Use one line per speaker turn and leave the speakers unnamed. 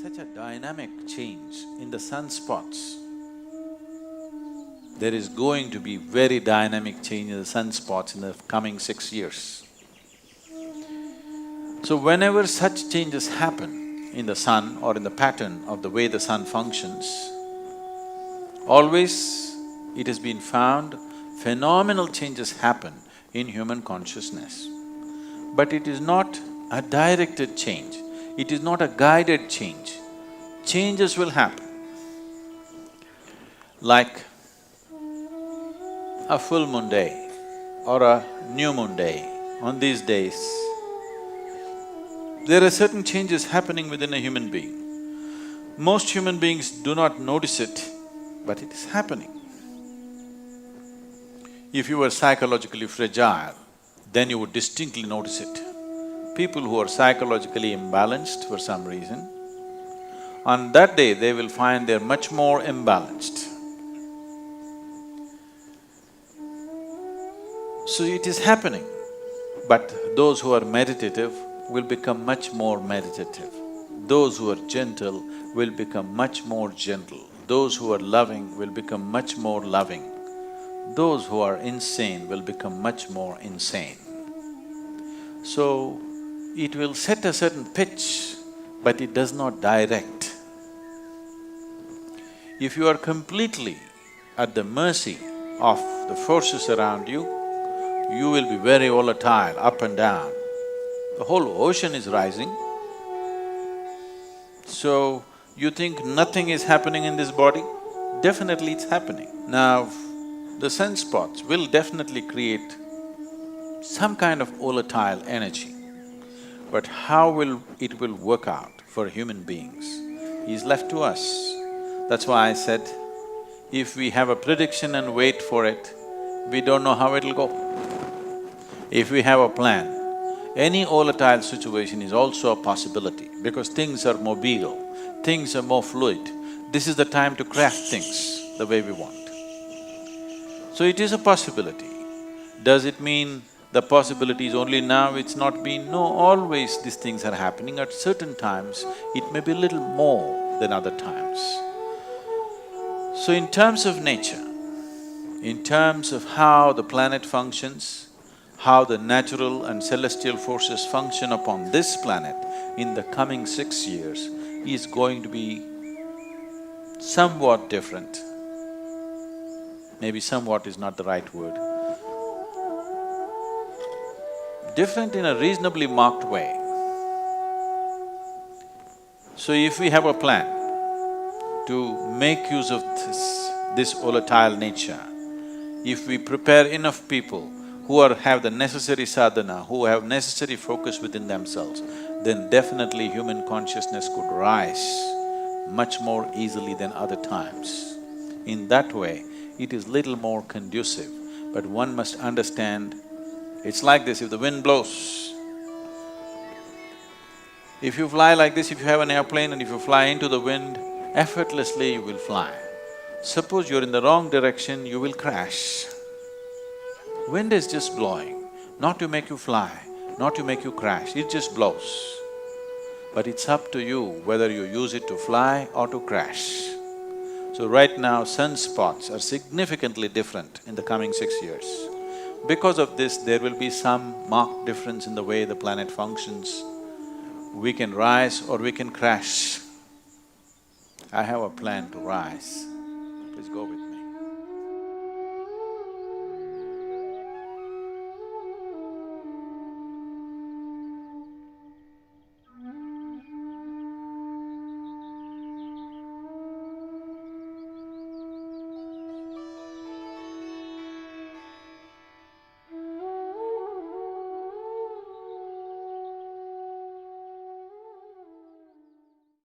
such a dynamic change in the sunspots. There is going to be very dynamic change in the sunspots in the coming 6 years. So whenever such changes happen in the sun or in the pattern of the way the sun functions, always it has been found phenomenal changes happen in human consciousness. But it is not a directed change, it is not a guided change. Changes will happen. Like a full moon day or a new moon day, on these days, there are certain changes happening within a human being. Most human beings do not notice it, but it is happening. If you were psychologically fragile, then you would distinctly notice it. People who are psychologically imbalanced for some reason, on that day they will find they're much more imbalanced. So it is happening, but those who are meditative will become much more meditative. Those who are gentle will become much more gentle. Those who are loving will become much more loving. Those who are insane will become much more insane. So, it will set a certain pitch, but it does not direct. If you are completely at the mercy of the forces around you, you will be very volatile, up and down. The whole ocean is rising. So, you think nothing is happening in this body? Definitely it's happening. Now, the sunspots will definitely create some kind of volatile energy. But how it will work out for human beings is left to us. That's why I said, if we have a prediction and wait for it, we don't know how it'll go. If we have a plan, any volatile situation is also a possibility because things are mobile, things are more fluid. This is the time to craft things the way we want. So it is a possibility. Does it mean the possibility is only now, it's not been? No, always these things are happening. At certain times, it may be a little more than other times. So in terms of nature, in terms of how the planet functions, how the natural and celestial forces function upon this planet in the coming 6 years is going to be somewhat different. Maybe somewhat is not the right word. Different in a reasonably marked way. So if we have a plan to make use of this volatile nature, if we prepare enough people who have the necessary sadhana, who have necessary focus within themselves, then definitely human consciousness could rise much more easily than other times. In that way, it is little more conducive, but one must understand, it's like this, if the wind blows, if you fly like this, if you have an airplane and if you fly into the wind, effortlessly you will fly. Suppose you're in the wrong direction, you will crash. Wind is just blowing, not to make you fly, not to make you crash, it just blows. But it's up to you whether you use it to fly or to crash. So right now, sunspots are significantly different in the coming 6 years. Because of this, there will be some marked difference in the way the planet functions. We can rise or we can crash. I have a plan to rise. Please go with me.